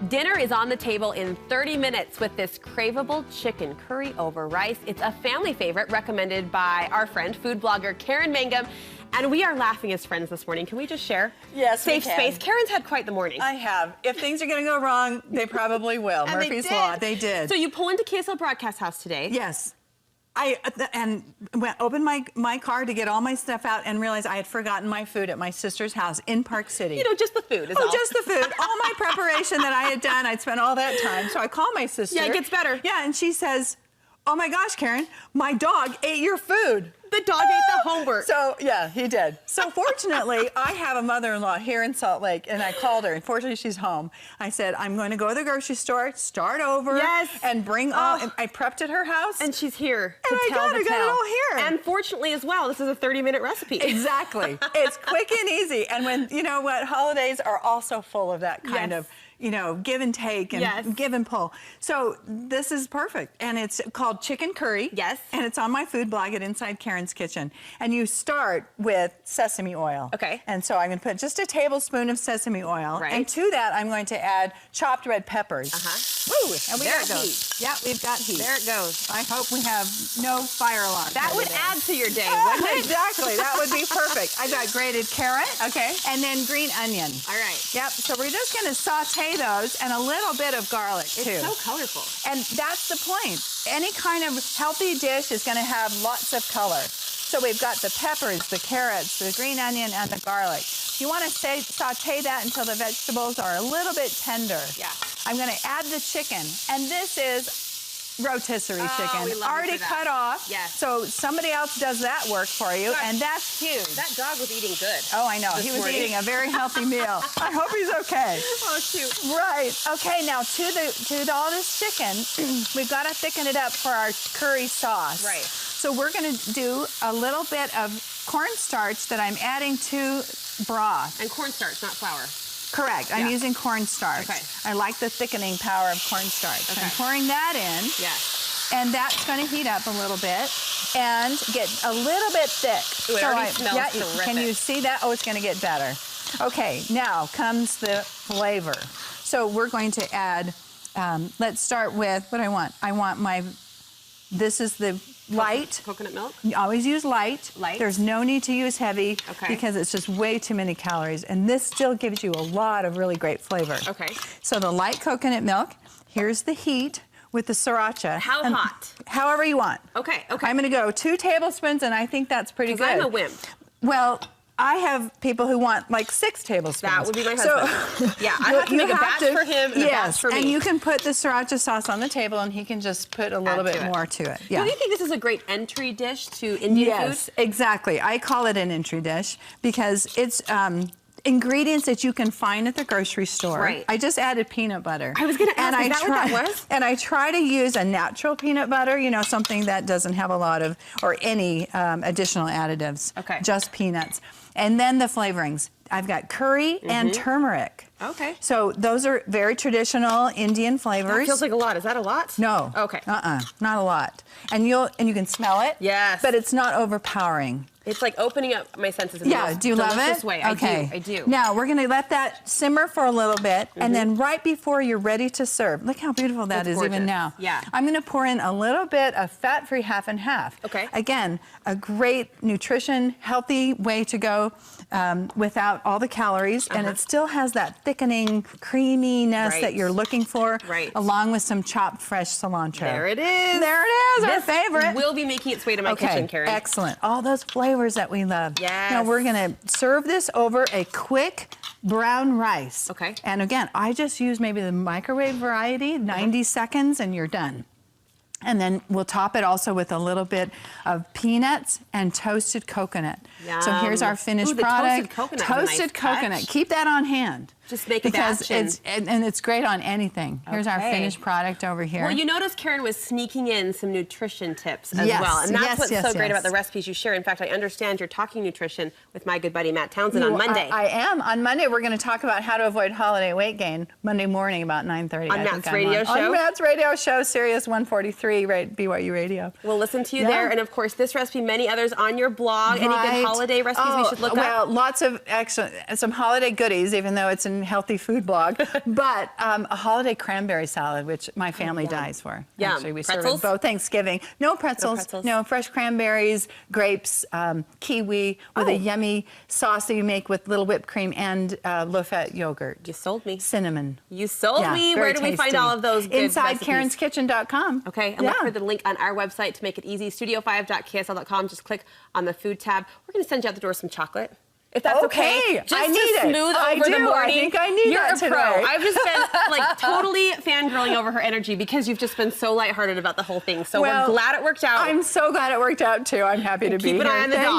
Dinner is on the table in 30 minutes with this craveable chicken curry over rice. It's a family favorite recommended by our friend, food blogger Karen Mangum. And we are laughing as friends this morning. Can we just share? Yes, Safe we can. space. Karen's had quite the morning. I have. If things are going to go wrong, they probably will. And Murphy's Law. They did. So you pull into KSL Broadcast House today. Yes. I opened my car to get all my stuff out and realized I had forgotten my food at my sister's house in Park City. You know, just the food is all. Just the food. All my preparation that I had done, I'd spent all that time. So I call my sister. Yeah, it gets better. Yeah, and she says, "Oh my gosh, Karen, my dog ate your food." The dog ate the homework. So, yeah, he did. So, fortunately, I have a mother-in-law here in Salt Lake, and I called her, and fortunately, she's home. I said, I'm going to go to the grocery store, start over, and bring all, I prepped at her house. And she's here to and tell the tale. I got it all here. And fortunately, as well, this is a 30-minute recipe. Exactly. It's quick and easy. And when, you know what, holidays are also full of that kind of, you know, give and take and give and pull. So this is perfect. And it's called chicken curry. Yes. And it's on my food blog at Inside Karen's Kitchen. And you start with sesame oil. Okay. And so I'm going to put just a tablespoon of sesame oil. Right. And to that, I'm going to add chopped red peppers. Woo! And there it goes. Yeah, we've got heat. There it goes. I hope we have no fire alarm. That would add to your day, wouldn't it? Exactly. That would be perfect. I've got grated carrot. Okay. And then green onion. All right. Yep. So we're just going to saute those and a little bit of garlic too. It's so colorful. And that's the point. Any kind of healthy dish is going to have lots of color. So we've got the peppers, the carrots, the green onion, and the garlic. You want to saute that until the vegetables are a little bit tender. Yeah. I'm going to add the chicken. And this is rotisserie chicken, we love already cut off. Yes. So somebody else does that work for you, and that's huge. That dog was eating good. Oh, I know. He was eating a very healthy meal. I hope he's okay. Oh, shoot. Right. Okay, now to all this chicken, we've got to thicken it up for our curry sauce. Right. So we're going to do a little bit of cornstarch that I'm adding to broth. And cornstarch, not flour. Correct. I'm using cornstarch. Okay. I like the thickening power of cornstarch. Okay. I'm pouring that in. Yes. And that's going to heat up a little bit and get a little bit thick. Ooh, it already smells terrific. Can you see that? Oh, it's going to get better. Okay, now comes the flavor. So we're going to add, let's start with what I want. I want this is the light. Coconut milk? You always use light. Light. There's no need to use heavy because it's just way too many calories. And this still gives you a lot of really great flavor. Okay. So the light coconut milk, here's the heat with the sriracha. How hot? However you want. Okay, okay. I'm going to go 2 tablespoons, and I think that's pretty good. I'm a wimp. Well, I have people who want like 6 tablespoons. That would be my husband. Yeah, I have to make a batch for him and a batch for me. And you can put the sracha sauce on the table, and he can just put a little bit more to it. Yeah. Do you think this is a great entry dish to Indian food? Yes, exactly. I call it an entry dish because it's ingredients that you can find at the grocery store. Right. I just added peanut butter. I was going to ask, is that what that was? And I try to use a natural peanut butter, you know, something that doesn't have a lot of, or any additional additives. Okay. Just peanuts. And then the flavorings. I've got curry and turmeric. Okay. So those are very traditional Indian flavors. That feels like a lot. Is that a lot? No. Okay. Not a lot. And you can smell it. Yes. But it's not overpowering. It's like opening up my senses in the most do you love delicious it? way. Okay. I do. Now we're going to let that simmer for a little bit, and then right before you're ready to serve, look how beautiful that is gorgeous. even now. Yeah. I'm going to pour in a little bit of fat-free half and half. Okay. Again, a great nutrition, healthy way to go without all the calories, and it still has that thickening creaminess that you're looking for, along with some chopped fresh cilantro. There it is. There it is, our favorite. Will be making its way to my kitchen, Karen. Excellent. All those flavors that we love. Yes. Now we're going to serve this over a quick brown rice. Okay. And again, I just use maybe the microwave variety, 90 seconds, and you're done. And then we'll top it also with a little bit of peanuts and toasted coconut. Yum. So here's our finished product. Toasted coconut. Toasted coconut. Keep that on hand. Just make a batch. Because it's great on anything. Here's our finished product over here. Well, you notice Karen was sneaking in some nutrition tips as well. And that's what's so great about the recipes you share. In fact, I understand you're talking nutrition with my good buddy Matt Townsend on Monday. I am. On Monday, we're going to talk about how to avoid holiday weight gain. Monday morning about 9:30. On Matt's radio show? On Matt's radio show, Sirius 143, BYU Radio. We'll listen to you there. And of course, this recipe, many others on your blog. Any good holiday recipes we should look up? Well, lots of some holiday goodies, even though it's a and healthy food blog, but a holiday cranberry salad, which my family dies for. Yeah. Actually, we Pretzels? serve it both Thanksgiving. No pretzels. No, fresh cranberries, grapes, kiwi with a yummy sauce that you make with little whipped cream and low-fat yogurt. You sold me. Cinnamon. You sold me. Where do we find all of those good recipes? InsideKaren'sKitchen.com. Okay, and look for the link on our website to make it easy, studio5.ksl.com. Just click on the food tab. We're going to send you out the door some chocolate. If that's okay. Just I need to smooth over the morning. I think I need that You're a pro. today. I've just been like totally fangirling over her energy because you've just been so lighthearted about the whole thing. So we're glad it worked out. I'm so glad it worked out too. I'm happy to be here. Keep an eye on the dog.